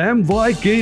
MYK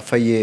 FIA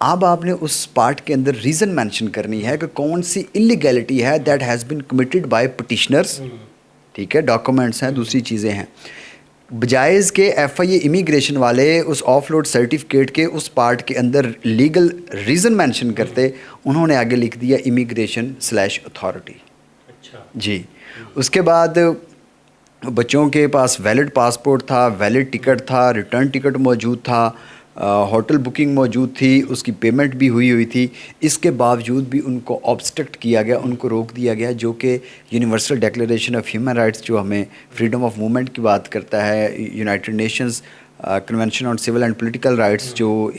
اب آپ نے اس پارٹ کے اندر ریزن مینشن کرنی ہے کہ کون سی انلیگیلٹی ہے that has been committed by petitioners. ٹھیک ہے, ڈاکومنٹس ہیں, دوسری چیزیں ہیں. بجائے اس کے ایف آئی اے امیگریشن والے اس آف لوڈ سرٹیفکیٹ کے اس پارٹ کے اندر لیگل ریزن مینشن کرتے, انہوں نے آگے لکھ دیا امیگریشن/اتھارٹی. جی. اس کے بعد بچوں کے پاس ویلڈ پاسپورٹ تھا, ویلڈ ٹکٹ تھا, ریٹرن ٹکٹ موجود تھا, ہوٹل بکنگ موجود تھی, اس کی پیمنٹ بھی ہوئی تھی. اس کے باوجود بھی ان کو آبسٹرکٹ کیا گیا, ان کو روک دیا گیا, جو کہ universal declaration of human rights جو ہمیں فریڈم آف موومنٹ کی بات کرتا ہے, United nations convention on civil and political rights جو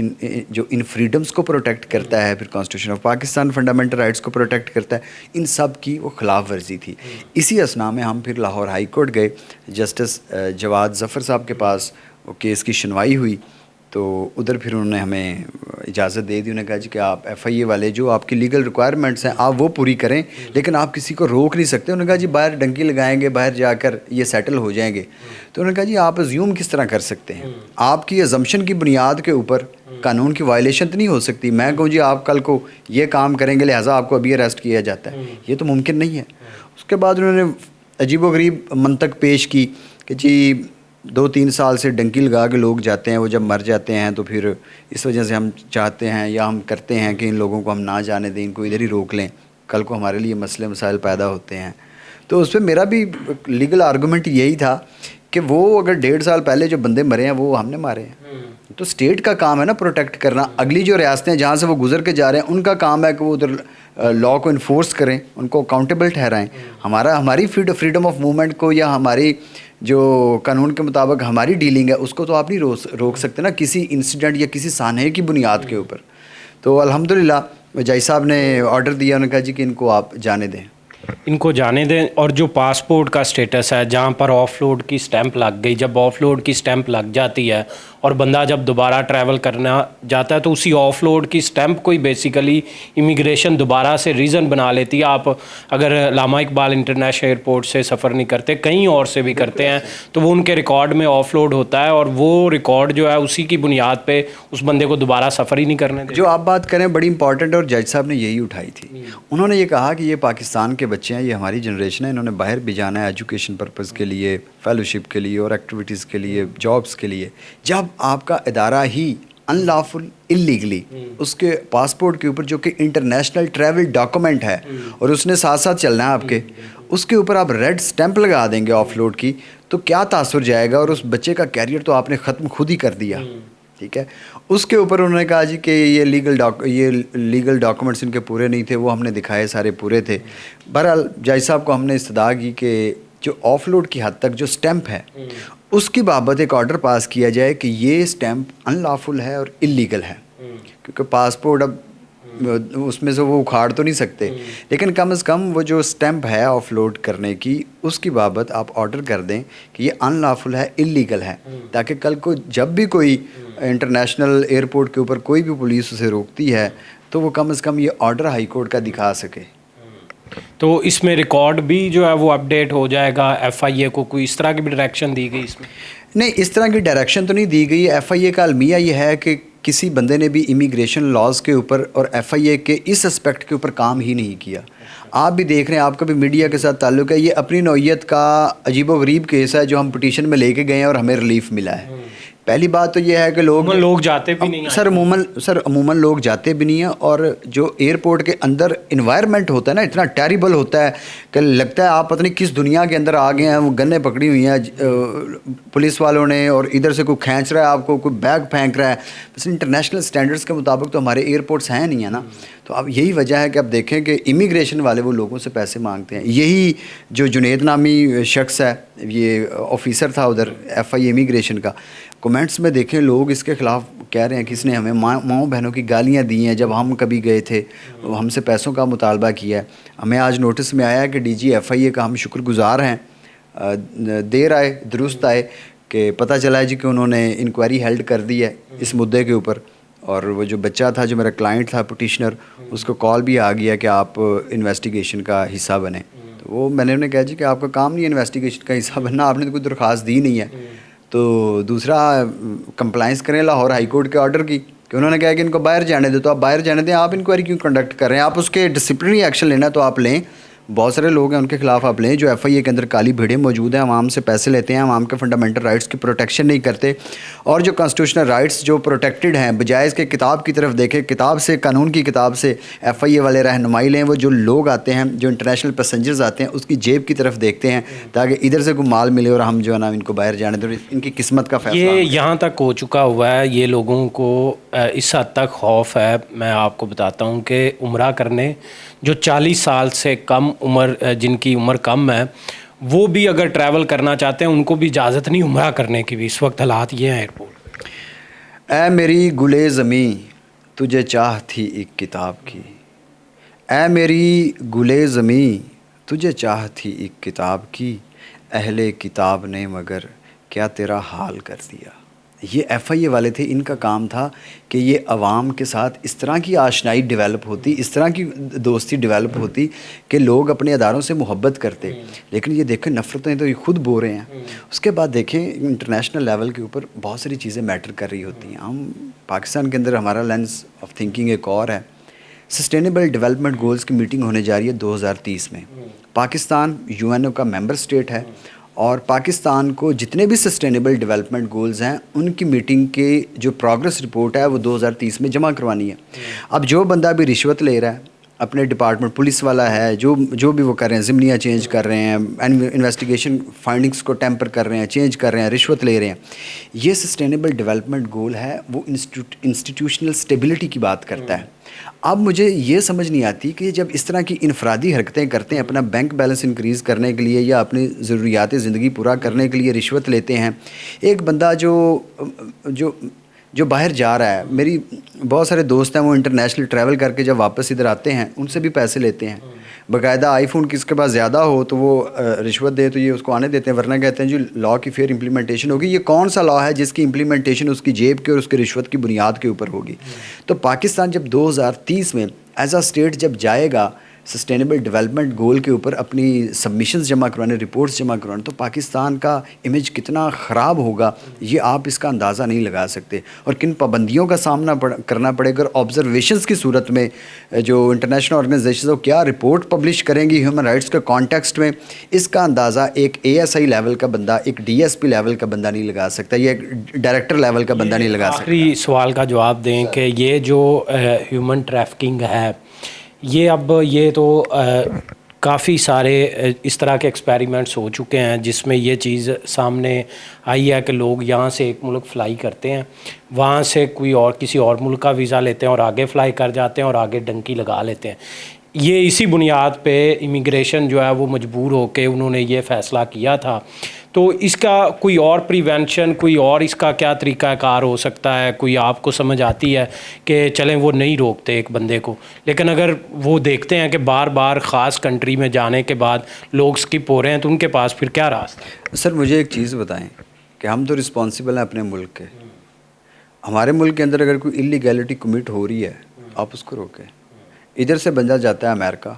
ان فریڈمس کو پروٹیکٹ کرتا ہے, پھر constitution of Pakistan fundamental rights کو پروٹیکٹ کرتا ہے, ان سب کی وہ خلاف ورزی تھی. اسی اسنا میں ہم پھر لاہور ہائی کورٹ گئے, جسٹس جواد ظفر صاحب کے پاس. وہ کیس کی سنوائی ہوئی تو ادھر پھر انہوں نے ہمیں اجازت دے دی. انہوں نے کہا جی کہ آپ ایف آئی اے والے جو آپ کی لیگل ریکوائرمنٹس ہیں آپ وہ پوری کریں, لیکن آپ کسی کو روک نہیں سکتے. انہوں نے کہا جی باہر ڈنکی لگائیں گے, باہر جا کر یہ سیٹل ہو جائیں گے. تو انہوں نے کہا جی آپ ازیوم کس طرح کر سکتے ہیں, آپ کی ازمپشن کی بنیاد کے اوپر قانون کی وائلیشن تو نہیں ہو سکتی. میں کہوں جی آپ کل کو یہ کام کریں گے لہٰذا آپ کو ابھی اریسٹ کیا جاتا ہے, یہ تو ممکن نہیں ہے. اس کے بعد انہوں نے عجیب و غریب منطق پیش کی کہ جی 2-3 سال سے ڈنکی لگا کے لوگ جاتے ہیں, وہ جب مر جاتے ہیں تو پھر اس وجہ سے ہم چاہتے ہیں یا ہم کرتے ہیں کہ ان لوگوں کو ہم نہ جانے دیں, ان کو ادھر ہی روک لیں, کل کو ہمارے لیے مسئلے مسائل پیدا ہوتے ہیں. تو اس پہ میرا بھی لیگل آرگومنٹ یہی تھا کہ وہ اگر 1.5 سال پہلے جو بندے مرے ہیں وہ ہم نے مارے ہیں, تو اسٹیٹ کا کام ہے نا پروٹیکٹ کرنا. اگلی جو ریاستیں جہاں سے وہ گزر کے جا رہے ہیں ان کا کام ہے کہ وہ ادھر لاء کو انفورس کریں, ان کو اکاؤنٹیبل ٹھہرائیں. ہماری فریڈم آف موومنٹ کو یا ہماری جو قانون کے مطابق ہماری ڈیلنگ ہے اس کو تو آپ نہیں روک سکتے نا کسی انسیڈنٹ یا کسی سانحے کی بنیاد کے اوپر. تو الحمدللہ جج صاحب نے آرڈر دیا, انہوں نے کہا جی کہ ان کو آپ جانے دیں, ان کو جانے دیں. اور جو پاسپورٹ کا سٹیٹس ہے جہاں پر آف لوڈ کی سٹیمپ لگ گئی, جب آف لوڈ کی سٹیمپ لگ جاتی ہے اور بندہ جب دوبارہ ٹریول کرنا جاتا ہے تو اسی آف لوڈ کی سٹیمپ کو ہی بیسیکلی امیگریشن دوبارہ سے ریزن بنا لیتی ہے. آپ اگر علامہ اقبال انٹرنیشنل ایئرپورٹ سے سفر نہیں کرتے, کہیں اور سے بھی کرتے ہیں, تو وہ ان کے ریکارڈ میں آف لوڈ ہوتا ہے اور وہ ریکارڈ جو ہے اسی کی بنیاد پہ اس بندے کو دوبارہ سفر ہی نہیں کرنے دیتے. جو آپ بات کریں بڑی امپورٹنٹ, اور جج صاحب نے یہی اٹھائی تھی. انہوں نے یہ کہا کہ یہ پاکستان کے بچے ہیں, یہ ہماری جنریشن ہے, انہوں نے باہر بھی جانا ہے ایجوکیشن پرپز کے لیے, فیلوشپ کے لیے اور ایکٹیویٹیز کے لیے, جابس کے لیے. جب آپ کا ادارہ ہی ان لافل اللیگلی اس کے پاسپورٹ کے اوپر جو کہ انٹرنیشنل ٹریول ڈاکومنٹ ہے اور اس نے ساتھ ساتھ چلنا ہے آپ کے, اس کے اوپر آپ ریڈ سٹیمپ لگا دیں گے آف لوڈ کی, تو کیا تاثر جائے گا. اور اس بچے کا کیریئر تو آپ نے ختم خود ہی کر دیا. ٹھیک ہے. اس کے اوپر انہوں نے کہا جی کہ یہ لیگل ڈاکومنٹس ان کے پورے نہیں تھے, وہ ہم نے دکھائے سارے پورے تھے. بہرحال جج صاحب کو ہم نے استدعا کی کہ جو آف لوڈ کی حد تک جو سٹیمپ ہے اس کی بابت ایک آرڈر پاس کیا جائے کہ یہ سٹیمپ ان لافل ہے اور اللیگل ہے, کیونکہ پاسپورٹ اب اس میں سے وہ اکھاڑ تو نہیں سکتے, لیکن کم از کم وہ جو سٹیمپ ہے آف لوڈ کرنے کی اس کی بابت آپ آرڈر کر دیں کہ یہ ان لافل ہے, اللیگل ہے, تاکہ کل کو جب بھی کوئی انٹرنیشنل ایئرپورٹ کے اوپر کوئی بھی پولیس اسے روکتی ہے تو وہ کم از کم یہ آرڈر ہائی کورٹ کا دکھا سکے. تو اس میں ریکارڈ بھی جو ہے وہ اپڈیٹ ہو جائے گا. ایف آئی اے کو کوئی اس طرح کی بھی ڈائریکشن دی گئی اس میں؟ نہیں, اس طرح کی ڈائریکشن تو نہیں دی گئی. ایف آئی اے کا المیہ یہ ہے کہ کسی بندے نے بھی امیگریشن لاز کے اوپر اور ایف آئی اے کے اس اسپیکٹ کے اوپر کام ہی نہیں کیا. آپ بھی دیکھ رہے ہیں, آپ کا بھی میڈیا کے ساتھ تعلق ہے, یہ اپنی نوعیت کا عجیب و غریب کیس ہے جو ہم پٹیشن میں لے کے گئے ہیں اور ہمیں ریلیف ملا ہے. پہلی بات تو یہ ہے کہ لوگ جاتے بھی نہیں سر عموماً لوگ جاتے بھی نہیں ہیں, اور جو ایئرپورٹ کے اندر انوائرمنٹ ہوتا ہے نا اتنا ٹیریبل ہوتا ہے کہ لگتا ہے آپ پتہ نہیں کس دنیا کے اندر آ گئے ہیں. وہ گنیں پکڑی ہوئی ہیں پولیس والوں نے, اور ادھر سے کوئی کھینچ رہا ہے آپ کو, کوئی بیگ پھینک رہا ہے. بس انٹرنیشنل سٹینڈرڈس کے مطابق تو ہمارے ایئرپورٹس ہیں نہیں, ہے نا. تو اب یہی وجہ ہے کہ اب دیکھیں کہ امیگریشن والے وہ لوگوں سے پیسے مانگتے ہیں. یہی جو جنید نامی شخص ہے, یہ آفیسر تھا ادھر ایف آئی امیگریشن کا, کومنٹس میں دیکھیں لوگ اس کے خلاف کہہ رہے ہیں کہ اس نے ہمیں ماؤں بہنوں کی گالیاں دی ہیں جب ہم کبھی گئے تھے, ہم سے پیسوں کا مطالبہ کیا ہے. ہمیں آج نوٹس میں آیا کہ ڈی جی ایف آئی اے کا ہم شکر گزار ہیں, دیر آئے درست آئے, کہ پتہ چلا ہے جی کہ انہوں نے انکوائری ہیلڈ کر دی ہے اس مدعے کے اوپر. اور وہ جو بچہ تھا جو میرا کلائنٹ تھا پٹیشنر, اس کو کال بھی آ گیا کہ آپ انویسٹیگیشن کا حصہ بنیں. تو وہ میں نے انہیں کہا جی کہ آپ کا کام نہیں ہے انویسٹیگیشن کا حصہ بننا, آپ نے تو کوئی درخواست دی نہیں ہے. تو دوسرا کمپلائنس کریں لاہور ہائی کورٹ کے آرڈر کی کہ انہوں نے کہا کہ ان کو باہر جانے دو, تو آپ باہر جانے دیں, آپ انکوائری کیوں کنڈکٹ کر رہے ہیں؟ آپ اس کے ڈسپلنری ایکشن لینا تو آپ لیں, بہت سارے لوگ ہیں ان کے خلاف آپ لیں جو ایف آئی اے کے اندر کالی بھیڑیں موجود ہیں, عوام سے پیسے لیتے ہیں, عوام کے فنڈامنٹل رائٹس کی پروٹیکشن نہیں کرتے, اور جو کانسٹیٹیوشنل رائٹس جو پروٹیکٹڈ ہیں بجائے اس کے کتاب کی طرف دیکھیں, کتاب سے, قانون کی کتاب سے ایف آئی اے والے رہنمائی لیں. وہ جو لوگ آتے ہیں, جو انٹرنیشنل پیسنجرز آتے ہیں, اس کی جیب کی طرف دیکھتے ہیں تاکہ ادھر سے کوئی مال ملے اور ہم جو ہے نا ان کو باہر جانے دیں, ان کی قسمت کا فیصلہ. یہ یہاں تک ہو چکا ہوا ہے, یہ لوگوں کو اس حد تک خوف ہے. میں آپ کو بتاتا ہوں کہ عمرہ کرنے جو 40 سال سے کم عمر, جن کی عمر کم ہے, وہ بھی اگر ٹریول کرنا چاہتے ہیں ان کو بھی اجازت نہیں عمرہ کرنے کی بھی. اس وقت حالات یہ ہیں ایئرپورٹ. اے میری گلے زمیں تجھے چاہ تھی ایک کتاب کی, اے میری گلے زمیں تجھے چاہ تھی ایک کتاب کی, اہل کتاب نے مگر کیا تیرا حال کر دیا. یہ ایف آئی اے والے تھے, ان کا کام تھا کہ یہ عوام کے ساتھ اس طرح کی آشنائی ڈیولپ ہوتی, اس طرح کی دوستی ڈیولپ ہوتی کہ لوگ اپنے اداروں سے محبت کرتے. لیکن یہ دیکھیں نفرتیں تو یہ خود بو رہے ہیں. اس کے بعد دیکھیں انٹرنیشنل لیول کے اوپر بہت ساری چیزیں میٹر کر رہی ہوتی ہیں. ہم پاکستان کے اندر ہمارا لینس آف تھنکنگ ایک اور ہے. سسٹینیبل ڈیولپمنٹ گولز کی میٹنگ ہونے جا رہی ہے 2030 میں. پاکستان یو این او کا ممبر اسٹیٹ ہے, اور پاکستان کو جتنے بھی سسٹینیبل ڈیولپمنٹ گولز ہیں ان کی میٹنگ کے جو پروگرس رپورٹ ہے وہ 2030 میں جمع کروانی ہے. اب جو بندہ بھی رشوت لے رہا ہے, اپنے ڈپارٹمنٹ پولیس والا ہے, جو بھی وہ کر رہے ہیں, ضمنیاں چینج کر رہے ہیں, انویسٹیگیشن فائنڈنگز کو ٹیمپر کر رہے ہیں, چینج کر رہے ہیں, رشوت لے رہے ہیں, یہ سسٹینیبل ڈیولپمنٹ گول ہے, وہ انسٹیٹیوشنل اسٹیبلٹی کی بات کرتا ہے. اب مجھے یہ سمجھ نہیں آتی کہ جب اس طرح کی انفرادی حرکتیں کرتے ہیں, اپنا بینک بیلنس انکریز کرنے کے لیے یا اپنی ضروریات زندگی پورا کرنے کے لیے رشوت لیتے ہیں. ایک بندہ جو باہر جا رہا ہے, میری بہت سارے دوست ہیں وہ انٹرنیشنل ٹریول کر کے جب واپس ادھر آتے ہیں ان سے بھی پیسے لیتے ہیں. باقاعدہ آئی فون کس کے پاس زیادہ ہو تو وہ رشوت دے تو یہ اس کو آنے دیتے ہیں, ورنہ کہتے ہیں جی لا کی فیئر امپلیمنٹیشن ہوگی. یہ کون سا لا ہے جس کی امپلیمنٹیشن اس کی جیب کے اور اس کے رشوت کی بنیاد کے اوپر ہوگی؟ تو پاکستان جب 2030 میں ایز اے اسٹیٹ جب جائے گا سسٹینیبل ڈیولپمنٹ گول کے اوپر اپنی سبمیشنز جمع کروانے, رپورٹس جمع کروانے, تو پاکستان کا امیج کتنا خراب ہوگا یہ آپ اس کا اندازہ نہیں لگا سکتے. اور کن پابندیوں کا سامنا کرنا پڑے گا. آبزرویشنز کی صورت میں جو انٹرنیشنل آرگنائزیشنز وہ کیا رپورٹ پبلش کریں گی ہیومن رائٹس کے کانٹیکسٹ میں, اس کا اندازہ ایک اے ایس آئی لیول کا بندہ, ایک ڈی ایس پی لیول کا بندہ نہیں لگا سکتا, یا ایک ڈائریکٹر لیول کا بندہ نہیں لگا سکتا. آخری سوال کا جواب دیں کہ یہ جو ہیومن ٹریفکنگ ہے, یہ تو کافی سارے اس طرح کے ایکسپیریمنٹس ہو چکے ہیں جس میں یہ چیز سامنے آئی ہے کہ لوگ یہاں سے ایک ملک فلائی کرتے ہیں, وہاں سے کوئی اور کسی اور ملک کا ویزا لیتے ہیں اور آگے فلائی کر جاتے ہیں اور آگے ڈنکی لگا لیتے ہیں. یہ اسی بنیاد پہ امیگریشن جو ہے وہ مجبور ہو کے انہوں نے یہ فیصلہ کیا تھا. تو اس کا کوئی اور پریونشن, کوئی اور اس کا کیا طریقہ کار ہو سکتا ہے؟ کوئی آپ کو سمجھ آتی ہے کہ چلیں وہ نہیں روکتے ایک بندے کو, لیکن اگر وہ دیکھتے ہیں کہ بار بار خاص کنٹری میں جانے کے بعد لوگ سکپ ہو رہے ہیں تو ان کے پاس پھر کیا راستہ ہے؟ سر مجھے ایک چیز بتائیں کہ ہم تو رسپانسبل ہیں اپنے ملک کے. ہمارے ملک کے اندر اگر کوئی انلیگیلٹی کمٹ ہو رہی ہے آپ اس کو روکیں. ادھر سے بندہ جاتا ہے امریکہ,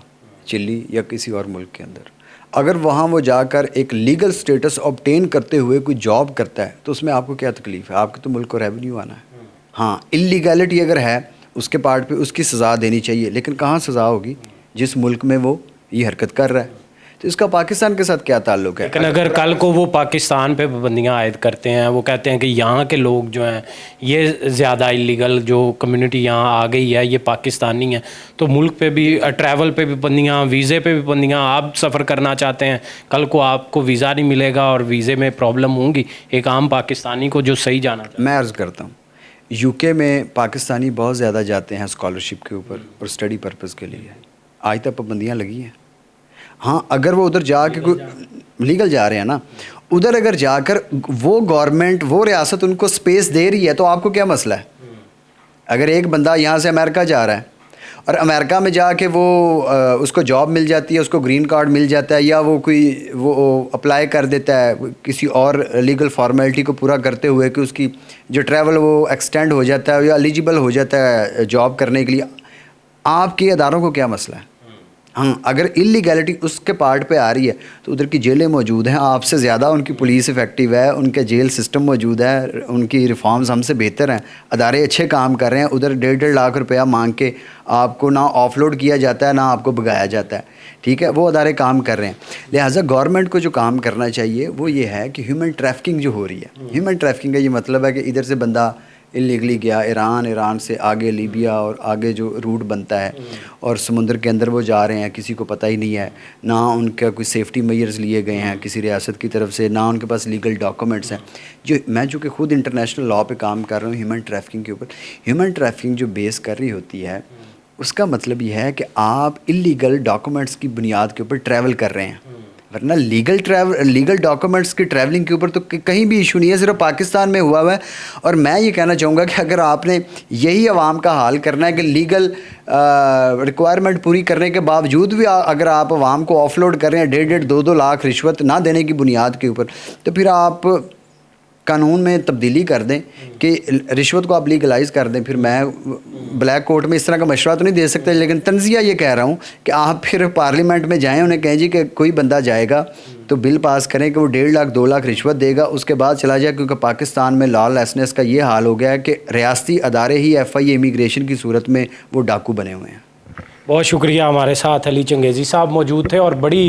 چلی یا کسی اور ملک کے اندر, اگر وہاں وہ جا کر ایک لیگل سٹیٹس آبٹین کرتے ہوئے کوئی جاب کرتا ہے تو اس میں آپ کو کیا تکلیف ہے؟ آپ کے تو ملک کو ریونیو آنا ہے. ہاں انلیگیلٹی اگر ہے اس کے پارٹ پہ اس کی سزا دینی چاہیے, لیکن کہاں سزا ہوگی؟ جس ملک میں وہ یہ حرکت کر رہا ہے. تو اس کا پاکستان کے ساتھ کیا تعلق ہے؟ لیکن اگر کل کو وہ پاکستان پہ پابندیاں عائد کرتے ہیں, وہ کہتے ہیں کہ یہاں کے لوگ جو ہیں یہ زیادہ انلیگل جو کمیونٹی یہاں آ گئی ہے یہ پاکستانی ہے, تو ملک پہ بھی ٹریول پہ بھی پابندیاں, ویزے پہ بھی پابندیاں, آپ سفر کرنا چاہتے ہیں کل کو آپ کو ویزا نہیں ملے گا اور ویزے میں پرابلم ہوں گی ایک عام پاکستانی کو جو صحیح جانا چاہتا ہے. میں عرض کرتا ہوں یو کے میں پاکستانی بہت زیادہ جاتے ہیں اسکالرشپ کے اوپر اور اسٹڈی پرپز کے لیے. آج تک پابندیاں لگی ہیں. ہاں اگر وہ ادھر جا کے کوئی لیگل جا رہے ہیں نا, ادھر اگر جا کر وہ گورنمنٹ وہ ریاست ان کو سپیس دے رہی ہے تو آپ کو کیا مسئلہ ہے؟ اگر ایک بندہ یہاں سے امریکہ جا رہا ہے اور امریکہ میں جا کے وہ اس کو جاب مل جاتی ہے, اس کو گرین کارڈ مل جاتا ہے, یا وہ اپلائی کر دیتا ہے کسی اور لیگل فارمیلٹی کو پورا کرتے ہوئے کہ اس کی جو ٹریول وہ ایکسٹینڈ ہو جاتا ہے یا ایلیجیبل ہو جاتا ہے جاب کرنے کے لیے, آپ کے اداروں کو کیا مسئلہ ہے؟ ہاں اگر اللیگیلٹی اس کے پارٹ پہ آ رہی ہے تو ادھر کی جیلیں موجود ہیں، آپ سے زیادہ ان کی پولیس افیکٹو ہے، ان کے جیل سسٹم موجود ہے، ان کی ریفارمز ہم سے بہتر ہیں، ادارے اچھے کام کر رہے ہیں. ادھر 1.5 لاکھ روپیہ مانگ کے آپ کو نہ آف لوڈ کیا جاتا ہے نہ آپ کو بھگایا جاتا ہے. ٹھیک ہے، وہ ادارے کام کر رہے ہیں. لہٰذا گورنمنٹ کو جو کام کرنا چاہیے وہ یہ ہے کہ ہیومن ٹریفکنگ جو ہو رہی ہے، ہیومن ٹریفکنگ کا یہ مطلب ہے کہ ادھر سے بندہ اللیگلی گیا ایران سے آگے لیبیا اور آگے جو روٹ بنتا ہے اور سمندر کے اندر وہ جا رہے ہیں، کسی کو پتہ ہی نہیں ہے، نہ ان کا کوئی سیفٹی میئرز لیے گئے ہیں کسی ریاست کی طرف سے، نہ ان کے پاس لیگل ڈاکومنٹس ہیں. میں چونکہ خود انٹرنیشنل لاء پہ کام کر رہا ہوں ہیومن ٹریفکنگ کے اوپر، ہیومن ٹریفکنگ جو بیس کر رہی ہوتی ہے اس کا مطلب یہ ہے کہ آپ اللیگل ڈاکومنٹس کی بنیاد کے اوپر ٹریول کر رہے ہیں، ورنہ لیگل ڈاکومنٹس کی ٹریولنگ کے اوپر تو کہیں بھی ایشو نہیں ہے، صرف پاکستان میں ہوا ہے. اور میں یہ کہنا چاہوں گا کہ اگر آپ نے یہی عوام کا حال کرنا ہے کہ لیگل ریکوائرمنٹ پوری کرنے کے باوجود بھی اگر آپ عوام کو آف لوڈ کر رہے ہیں 1.5-2 لاکھ رشوت نہ دینے کی بنیاد کے اوپر، تو پھر آپ قانون میں تبدیلی کر دیں کہ رشوت کو آپ لیگلائز کر دیں. پھر میں بلیک کورٹ میں اس طرح کا مشورہ تو نہیں دے سکتا، لیکن تنزیہ یہ کہہ رہا ہوں کہ آپ پھر پارلیمنٹ میں جائیں، انہیں کہیں جی کہ کوئی بندہ جائے گا تو بل پاس کریں کہ وہ 1.5 لاکھ 2 لاکھ رشوت دے گا، اس کے بعد چلا جائے. کیونکہ پاکستان میں لا لیسنس کا یہ حال ہو گیا ہے کہ ریاستی ادارے ہی FIA امیگریشن کی صورت میں وہ ڈاکو بنے ہوئے ہیں. بہت شکریہ. ہمارے ساتھ علی چنگیزی صاحب موجود تھے، اور بڑی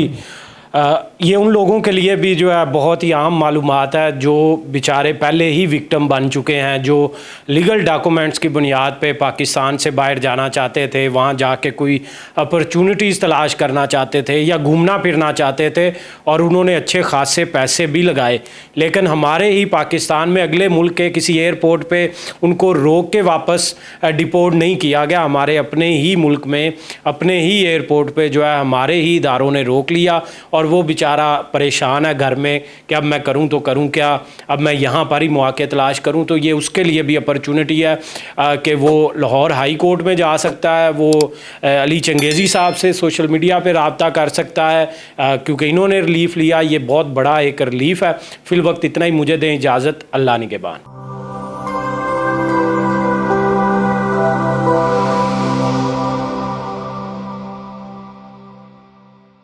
یہ ان لوگوں کے لیے بھی جو ہے بہت ہی عام معلومات ہے جو بیچارے پہلے ہی وکٹم بن چکے ہیں، جو لیگل ڈاکومنٹس کی بنیاد پہ پاکستان سے باہر جانا چاہتے تھے، وہاں جا کے کوئی اپرچونٹیز تلاش کرنا چاہتے تھے یا گھومنا پھرنا چاہتے تھے، اور انہوں نے اچھے خاصے پیسے بھی لگائے، لیکن ہمارے ہی پاکستان میں اگلے ملک کے کسی ایئرپورٹ پہ ان کو روک کے واپس ڈپورٹ نہیں کیا گیا. ہمارے اپنے ہی ملک میں اپنے ہی ایئرپورٹ پہ جو ہے ہمارے ہی اداروں نے روک لیا، اور وہ بیچارہ پریشان ہے گھر میں کہ اب میں کروں تو کروں کیا، اب میں یہاں پر ہی مواقع تلاش کروں. تو یہ اس کے لیے بھی اپرچونٹی ہے کہ وہ لاہور ہائی کورٹ میں جا سکتا ہے، وہ علی چنگیزی صاحب سے سوشل میڈیا پہ رابطہ کر سکتا ہے، کیونکہ انہوں نے ریلیف لیا. یہ بہت بڑا ایک ریلیف ہے. فی الوقت اتنا ہی. مجھے دیں اجازت. اللہ نگہبان.